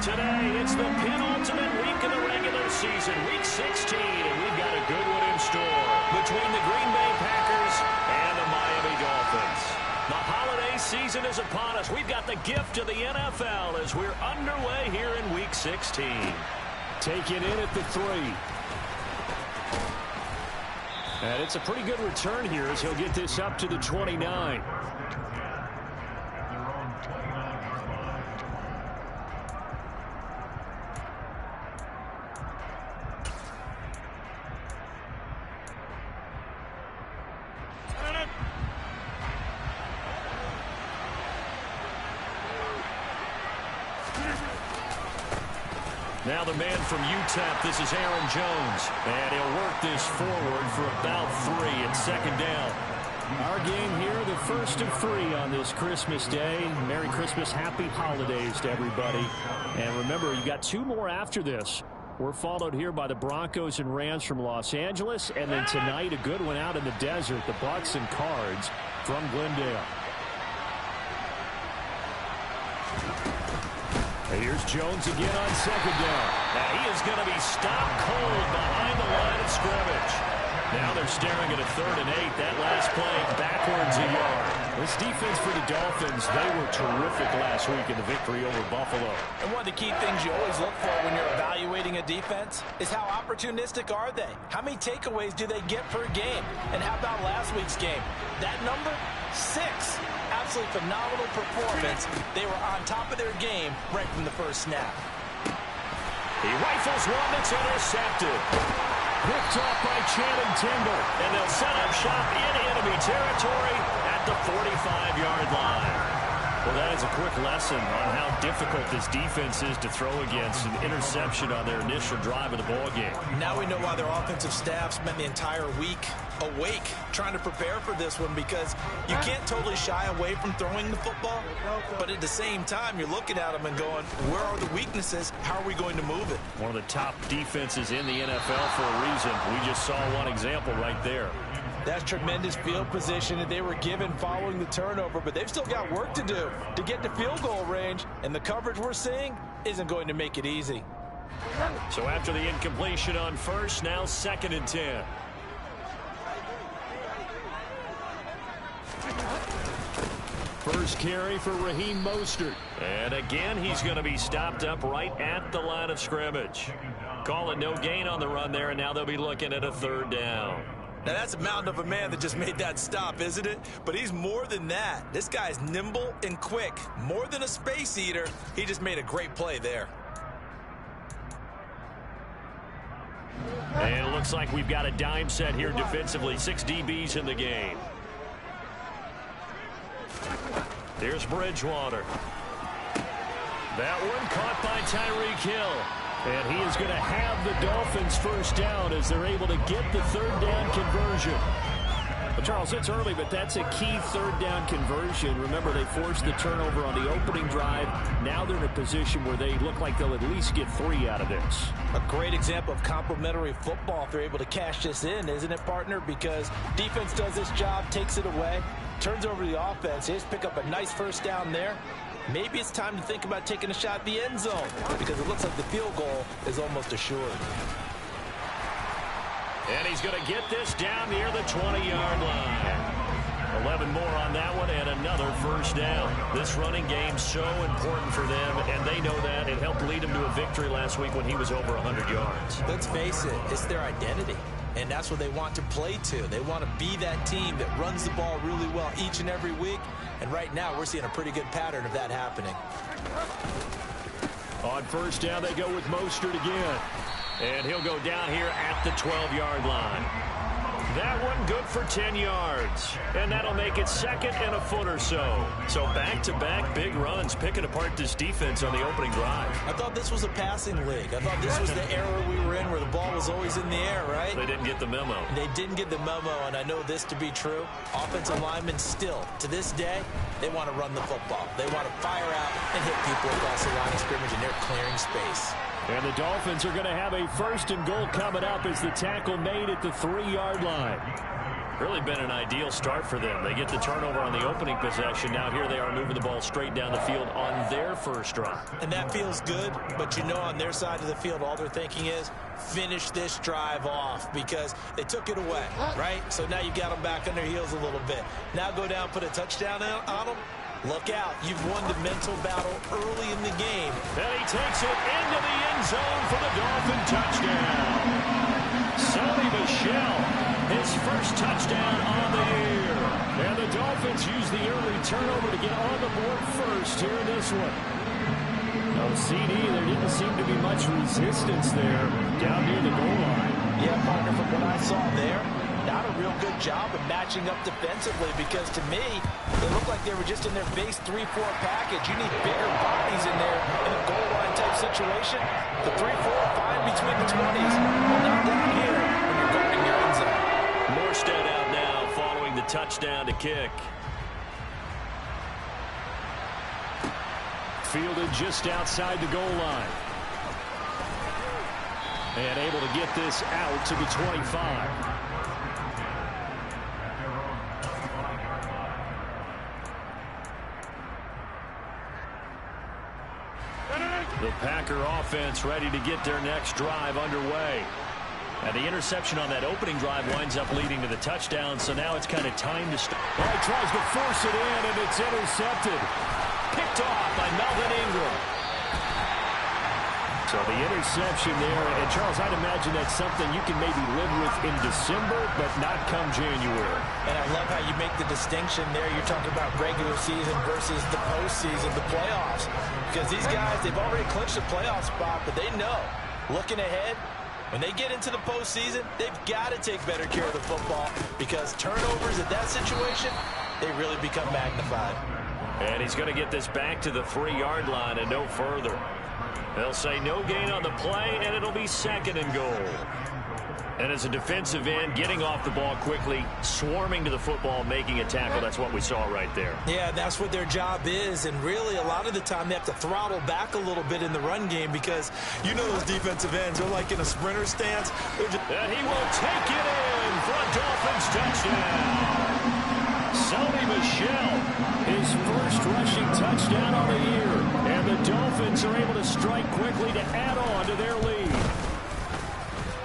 Today, it's the penultimate week of the regular season, Week 16, and we've got a good one in store between the Green Bay Packers and the Miami Dolphins. The holiday season is upon us. We've got the gift of the NFL as we're underway here in Week 16. Take it in at the 3. And it's a pretty good return here as he'll get this up to the 29. Now the man from UTEP, this is Aaron Jones. And he'll work this forward for about 3. It's second down. Our game here, the first of 3 on this Christmas Day. Merry Christmas, happy holidays to everybody. And remember, you got 2 more after this. We're followed here by the Broncos and Rams from Los Angeles. And then tonight, a good one out in the desert, the Bucks and Cards from Glendale. Here's Jones again on second down. Now he is going to be stopped cold behind the line of scrimmage. Now they're staring at a 3rd and 8. That last play backwards a yard. This defense for the Dolphins, they were terrific last week in the victory over Buffalo. And one of the key things you always look for when you're evaluating a defense is how opportunistic are they? How many takeaways do they get per game? And how about last week's game? That number? 6. Absolutely phenomenal performance. They were on top of their game right from the first snap. He rifles one that's intercepted. Picked off by Channing Tindall. And they'll set up shop in enemy territory at the 45-yard line. Well, that is a quick lesson on how difficult this defense is to throw against. An interception on their initial drive of the ballgame. Now we know why their offensive staff spent the entire week awake trying to prepare for this one, because you can't totally shy away from throwing the football, but at the same time you're looking at them and going, where are the weaknesses? How are we going to move it? One of the top defenses in the NFL for a reason. We just saw one example right there. That's tremendous field position that they were given following the turnover, but they've still got work to do to get to field goal range, and the coverage we're seeing isn't going to make it easy. So after the incompletion on first, now 2nd and 10. First carry for Raheem Mostert. And again, he's going to be stopped up right at the line of scrimmage. Call it no gain on the run there, and now they'll be looking at a 3rd down. Now, that's a mountain of a man that just made that stop, isn't it? But he's more than that. This guy's nimble and quick. More than a space eater. He just made a great play there. And it looks like we've got a dime set here defensively. 6 DBs in the game. Here's Bridgewater. That one caught by Tyreek Hill. And he is going to have the Dolphins first down as they're able to get the 3rd down conversion. Well, Charles, it's early, but that's a key 3rd down conversion. Remember, they forced the turnover on the opening drive. Now they're in a position where they look like they'll at least get 3 out of this. A great example of complementary football if they're able to cash this in, isn't it, partner? Because defense does this job, takes it away, turns over the offense. They just pick up a nice first down there. Maybe it's time to think about taking a shot at the end zone, because it looks like the field goal is almost assured. And he's going to get this down near the 20-yard line. 11 more on that one and another first down. This running game's so important for them, and they know that. It helped lead them to a victory last week when he was over 100 yards. Let's face it, it's their identity. And that's what they want to play to. They want to be that team that runs the ball really well each and every week. And right now, we're seeing a pretty good pattern of that happening. On first down, they go with Mostert again. And he'll go down here at the 12-yard line. That one good for 10 yards. And that'll make it 2nd and a foot or so. So back-to-back big runs, picking apart this defense on the opening drive. I thought this was a passing league. I thought this was the era we were in where the ball was always in the air, right? They didn't get the memo. They didn't get the memo, and I know this to be true. Offensive linemen still, to this day, they want to run the football. They want to fire out and hit people across the line of scrimmage, and they're clearing space. And the Dolphins are going to have a 1st and goal coming up as the tackle made at the 3-yard line. Really been an ideal start for them. They get the turnover on the opening possession. Now here they are moving the ball straight down the field on their first drive. And that feels good, but you know on their side of the field all they're thinking is finish this drive off because they took it away, right? So now you got them back on their heels a little bit. Now go down, put a touchdown on them. Look out. You've won the mental battle early in the game. And he takes it into the end zone for the Dolphin touchdown. Sony Michel, his first touchdown on the year. And the Dolphins use the early turnover to get on the board first here in this one. No CD, there didn't seem to be much resistance there down near the goal line. Yeah, partner, from what I saw there, not a real good job of matching up defensively because to me, they looked like they were just in their base 3-4 package. You need bigger bodies in there in a goal line type situation. The 3-4 fine between the 20s. Well, not down here when you're guarding your end zone. Morstead out now following the touchdown to kick. Fielded just outside the goal line. And able to get this out to the 25. The Packer offense ready to get their next drive underway. And the interception on that opening drive winds up leading to the touchdown, so now it's kind of time to start. Well, he tries to force it in, and it's intercepted. Picked off by Melvin Ingram. So the interception there, and Charles, I'd imagine that's something you can maybe live with in December, but not come January. And I love how you make the distinction there. You're talking about regular season versus the postseason, the playoffs. Because these guys, they've already clinched a playoff spot, but they know, looking ahead, when they get into the postseason, they've got to take better care of the football because turnovers at that situation, they really become magnified. And he's going to get this back to the 3-yard line and no further. They'll say no gain on the play, and it'll be 2nd and goal. And as a defensive end, getting off the ball quickly, swarming to the football, making a tackle, that's what we saw right there. Yeah, that's what their job is, and really a lot of the time they have to throttle back a little bit in the run game because you know those defensive ends are like in a sprinter stance. And he will take it in for a Dolphins touchdown. Sony Michel, his first rushing touchdown on the year. And the Dolphins are able to strike quickly to add on to their lead.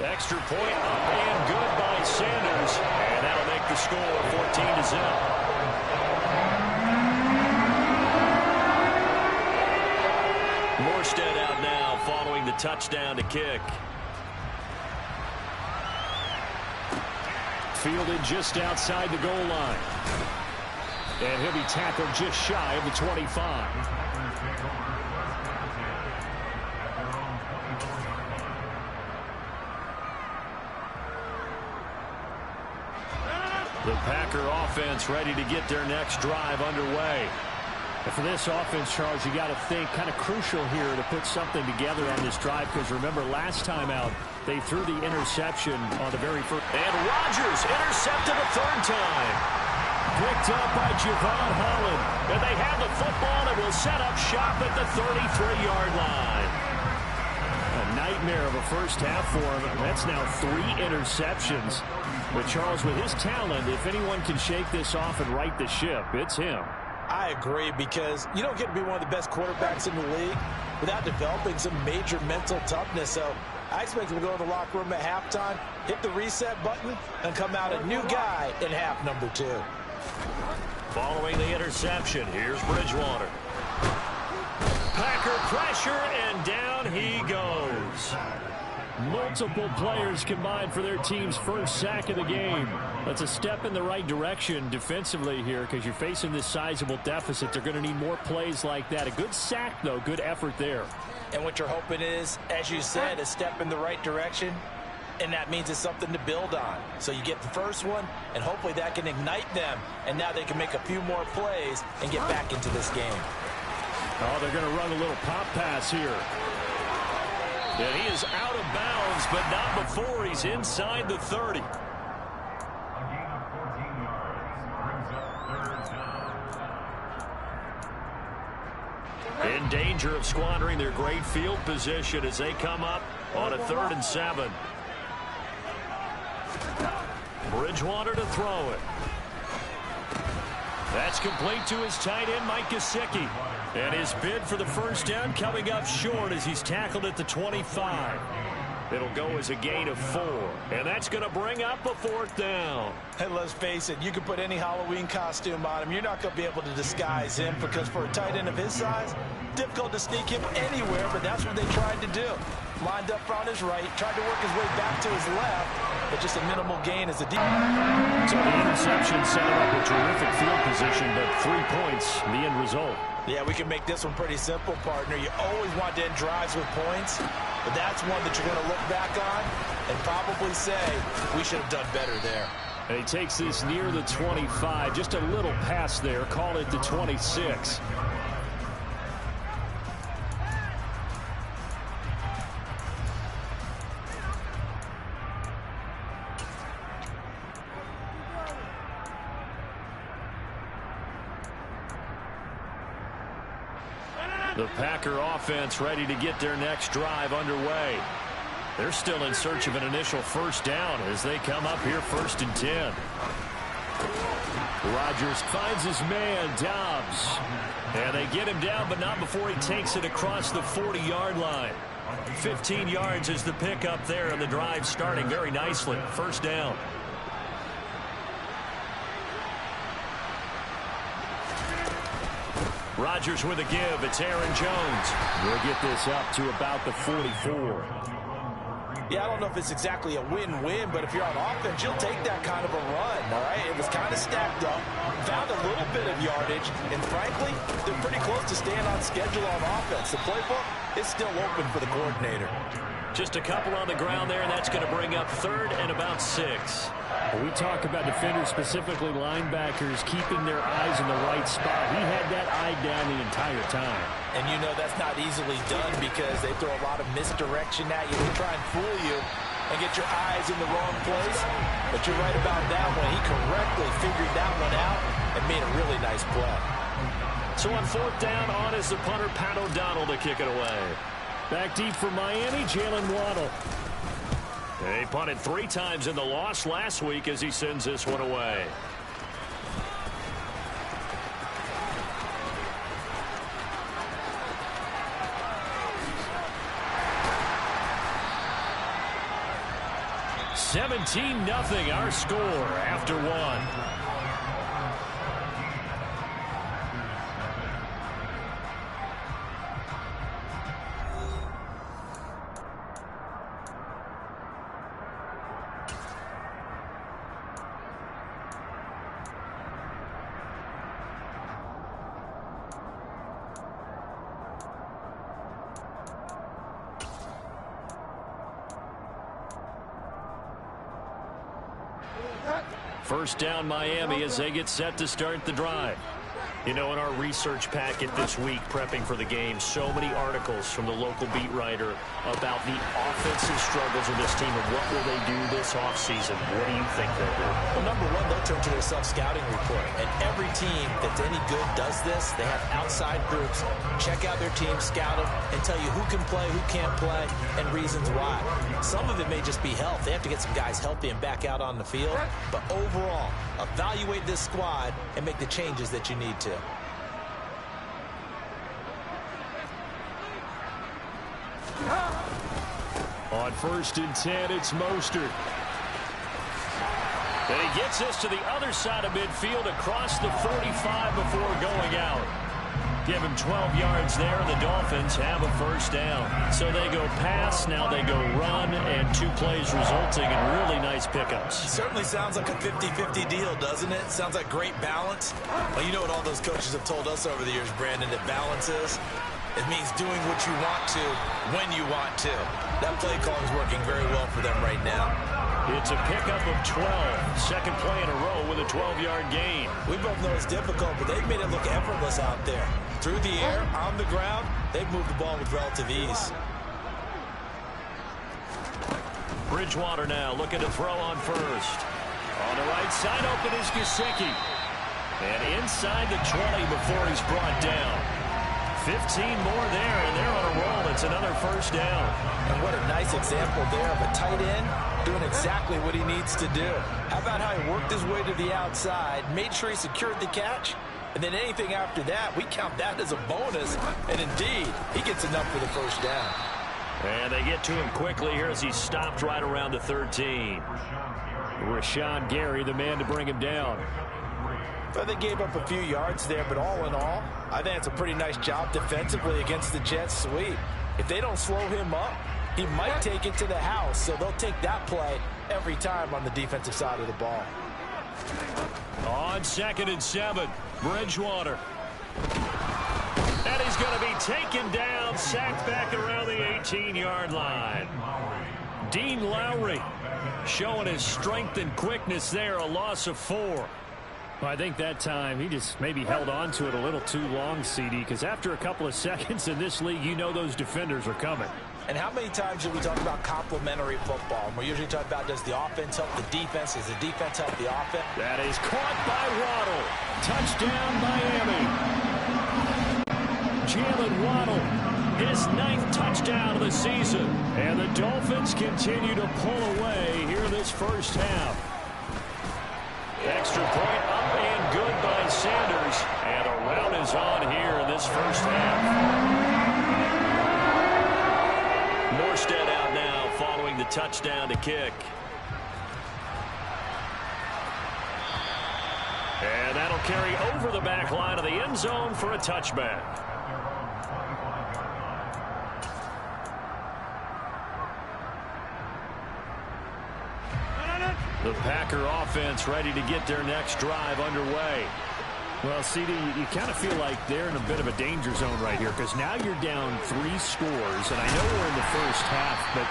Extra point up and good by Sanders. And that'll make the score 14-0. Morstead out now following the touchdown to kick. Fielded just outside the goal line. And he'll be tackled just shy of the 25. The Packer offense ready to get their next drive underway. And for this offense, Charles, you got to think kind of crucial here to put something together on this drive because remember last time out they threw the interception on the very first. And Rodgers intercepted a 3rd time. Picked up by Javon Holland. And they have the football and will set up shop at the 33-yard line. A nightmare of a first half for him. That's now 3 interceptions. But Charles, with his talent, if anyone can shake this off and right the ship, it's him. I agree because you don't get to be one of the best quarterbacks in the league without developing some major mental toughness. So I expect him to go to the locker room at halftime, hit the reset button, and come out a new guy in half number 2. Following the interception, here's Bridgewater. Packer pressure, and down he goes. Multiple players combined for their team's first sack of the game. That's a step in the right direction defensively here because you're facing this sizable deficit. They're going to need more plays like that. A good sack, though. Good effort there. And what you're hoping is, as you said, a step in the right direction, and that means it's something to build on. So you get the first one, and hopefully that can ignite them, and now they can make a few more plays and get back into this game. Oh, they're going to run a little pop pass here. And he is out of bounds, but not before he's inside the 30. In danger of squandering their great field position as they come up on a 3rd and 7. Bridgewater to throw it. That's complete to his tight end, Mike Gesicki. And his bid for the first down coming up short as he's tackled at the 25. It'll go as a gain of 4. And that's going to bring up a 4th down. Hey, let's face it, you can put any Halloween costume on him. You're not going to be able to disguise him because for a tight end of his size, difficult to sneak him anywhere, but that's what they tried to do. Lined up on his right, tried to work his way back to his left, but just a minimal gain as a deep. So the interception set him up a terrific field position, but 3 points, the end result. Yeah, we can make this one pretty simple, partner. You always want to end drives with points, but that's one that you're going to look back on and probably say, we should have done better there. And he takes this near the 25, just a little pass there, call it the 26. The Packer offense ready to get their next drive underway. They're still in search of an initial first down as they come up here 1st and 10. Rodgers finds his man, Dobbs. And they get him down, but not before he takes it across the 40-yard line. 15 yards is the pickup there, and the drive starting very nicely. First down. Rodgers with a give. It's Aaron Jones. We'll get this up to about the 44. Yeah, I don't know if it's exactly a win-win, but if you're on offense, you'll take that kind of a run, all right? It was kind of stacked up, found a little bit of yardage, and frankly, they're pretty close to staying on schedule on offense. The playbook is still open for the coordinator. Just a couple on the ground there, and that's going to bring up 3rd and about 6. When we talk about defenders, specifically linebackers, keeping their eyes in the right spot. He had that eye down the entire time. And you know that's not easily done because they throw a lot of misdirection at you. They try and fool you and get your eyes in the wrong place. But you're right about that one. He correctly figured that one out and made a really nice play. So on 4th down, on is the punter, Pat O'Donnell, to kick it away. Back deep for Miami, Jalen Waddle. They punted 3 times in the loss last week as he sends this one away. $17-0 our score after 1. First down Miami as they get set to start the drive. You know, in our research packet this week, prepping for the game, so many articles from the local beat writer about the offensive struggles of this team and what will they do this offseason. What do you think they'll do? Well, number one, they'll turn to their self-scouting report. And every team that's any good does this. They have outside groups. Check out their team, scout them, and tell you who can play, who can't play, and reasons why. Some of it may just be health. They have to get some guys healthy and back out on the field. But overall, evaluate this squad and make the changes that you need to. On 1st and 10, it's Mostert. And he gets this to the other side of midfield across the 45 before going out. Give him 12 yards there. The Dolphins have a first down. So they go pass, now they go run, and 2 plays resulting in really nice pickups. Certainly sounds like a 50-50 deal, doesn't it? Sounds like great balance. Well, you know what all those coaches have told us over the years, Brandon, that balance is? It means doing what you want to when you want to. That play call is working very well for them right now. It's a pickup of 12. Second play in a row with a 12-yard gain. We both know it's difficult, but they've made it look effortless out there. Through the air, on the ground, they've moved the ball with relative ease. Bridgewater now looking to throw on first. On the right side, open is Gesicki. And inside the 20 before he's brought down. 15 more there, and they're on a roll. It's another first down. And what a nice example there of a tight end doing exactly what he needs to do. How about how he worked his way to the outside, made sure he secured the catch, and then anything after that, we count that as a bonus. And indeed, he gets enough for the first down. And they get to him quickly here as he stopped right around the 13. Rashawn Gary, the man to bring him down. But they gave up a few yards there, but all in all, I think it's a pretty nice job defensively against the Jets sweep. If they don't slow him up, he might take it to the house, so they'll take that play every time on the defensive side of the ball. On 2nd and 7, Bridgewater. And he's going to be taken down, sacked back around the 18-yard line. Dean Lowry showing his strength and quickness there, a loss of 4. I think that time he just maybe held on to it a little too long, CD, because after a couple of seconds in this league, you know those defenders are coming. And how many times do we talk about complementary football? We're usually talking about, does the offense help the defense? Does the defense help the offense? That is caught by Waddle. Touchdown, Miami. Jalen Waddle, his 9th touchdown of the season. And the Dolphins continue to pull away here in this first half. Extra point up and good by Sanders. And a rout is on here in this first half. Morstead out now following the touchdown to kick. And that'll carry over the back line of the end zone for a touchback. The Packer offense ready to get their next drive underway. Well, CD, you kind of feel like they're in a bit of a danger zone right here because now you're down 3 scores, and I know we're in the first half, but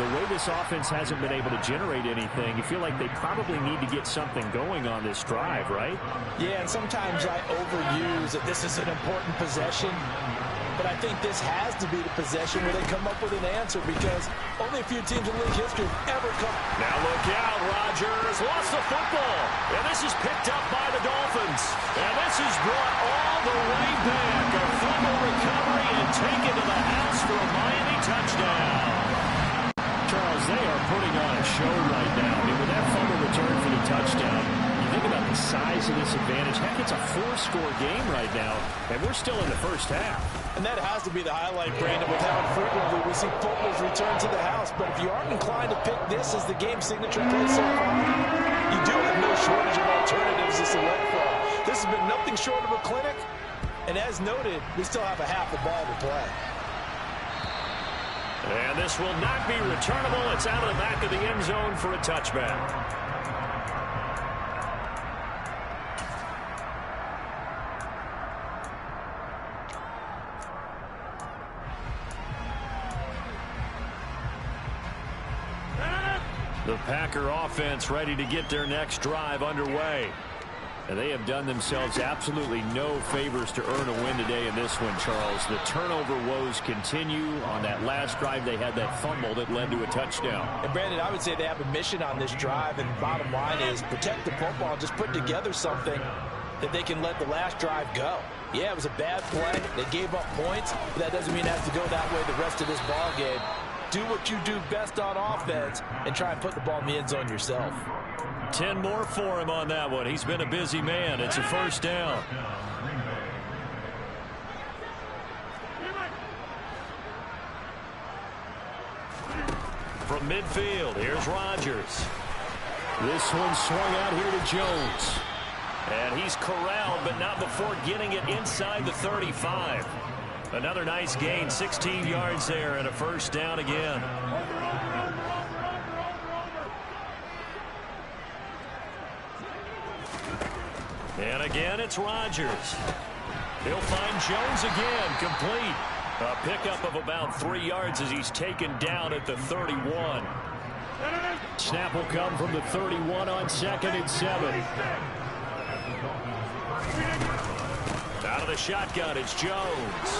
the way this offense hasn't been able to generate anything, you feel like they probably need to get something going on this drive, right? Yeah, and sometimes I overuse that this is an important possession. But I think this has to be the possession where they come up with an answer because only a few teams in league history have ever come. Now look out, Rodgers lost the football. And this is picked up by the Dolphins. And this is brought all the way back. A fumble recovery and taken to the house for a Miami touchdown. Charles, they are putting on a show right now. I mean, with that fumble return for the touchdown, you think about the size of this advantage. Heck, it's a 4-score game right now, and we're still in the first half. And that has to be the highlight, Brandon, with how frequently we see fumbles return to the house. But if you aren't inclined to pick this as the game signature play so far, you do have no shortage of alternatives to select from. This has been nothing short of a clinic. And as noted, we still have a half the ball to play. And this will not be returnable. It's out of the back of the end zone for a touchback. The Packer offense ready to get their next drive underway. And they have done themselves absolutely no favors to earn a win today in this one, Charles. The turnover woes continue. On that last drive, they had that fumble that led to a touchdown. And, Brandon, I would say they have a mission on this drive, and the bottom line is protect the football, just put together something that they can let the last drive go. Yeah, it was a bad play. They gave up points, but that doesn't mean it has to go that way the rest of this ball game. Do what you do best on offense and try and put the ball in the end zone yourself. 10 more for him on that one. He's been a busy man. It's a first down. From midfield, here's Rodgers. This one swung out here to Jones. And he's corralled, but not before getting it inside the 35. Another nice gain, 16 yards there, and a first down again. And again, it's Rodgers. He'll find Jones again, complete. A pickup of about 3 yards as he's taken down at the 31. Snap will come from the 31 on 2nd and 7. Out of the shotgun, it's Jones.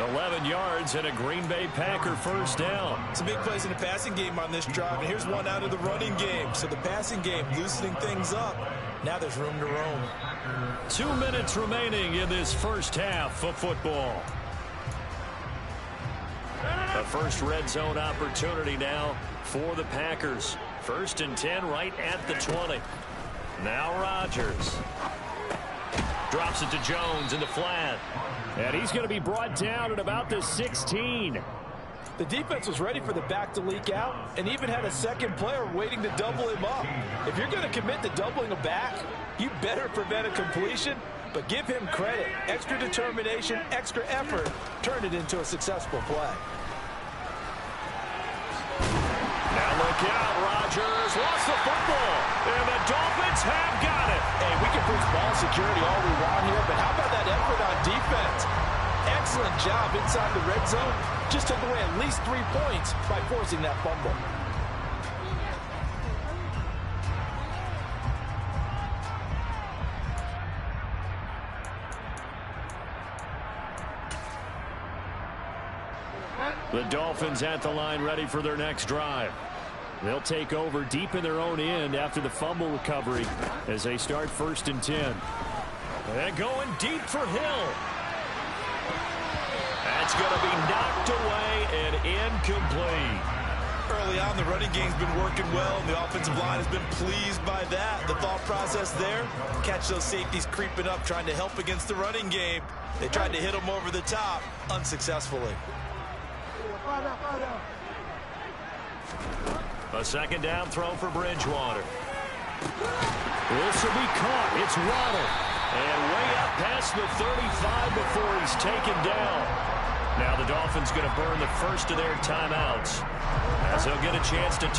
11 yards and a Green Bay Packer first down. Some big plays in the passing game on this drive, and here's one out of the running game. So the passing game loosening things up. Now there's room to roam. 2 minutes remaining in this first half of football. The first red zone opportunity now for the Packers. 1st and 10 right at the 20. Now Rodgers. Drops it to Jones in the flat. And he's going to be brought down at about the 16. The defense was ready for the back to leak out and even had a second player waiting to double him up. If you're going to commit to doubling a back, you better prevent a completion, but give him credit. Extra determination, extra effort, turn it into a successful play. Now look out, Rodgers lost the football, and the Dolphins have got it. Hey, we can preach ball security all we want here, but how about that effort on defense? Excellent job inside the red zone. Just took away at least 3 points by forcing that fumble. The Dolphins at the line ready for their next drive. They'll take over deep in their own end after the fumble recovery as they start 1st and 10. And going deep for Hill. That's going to be knocked away and incomplete. Early on, the running game's been working well, and the offensive line has been pleased by that. The thought process there, catch those safeties creeping up, trying to help against the running game. They tried to hit them over the top, unsuccessfully. A 2nd down throw for Bridgewater. This will be caught. It's Waddle. And way up past the 35 before he's taken down. Now the Dolphins going to burn the first of their timeouts as they'll get a chance to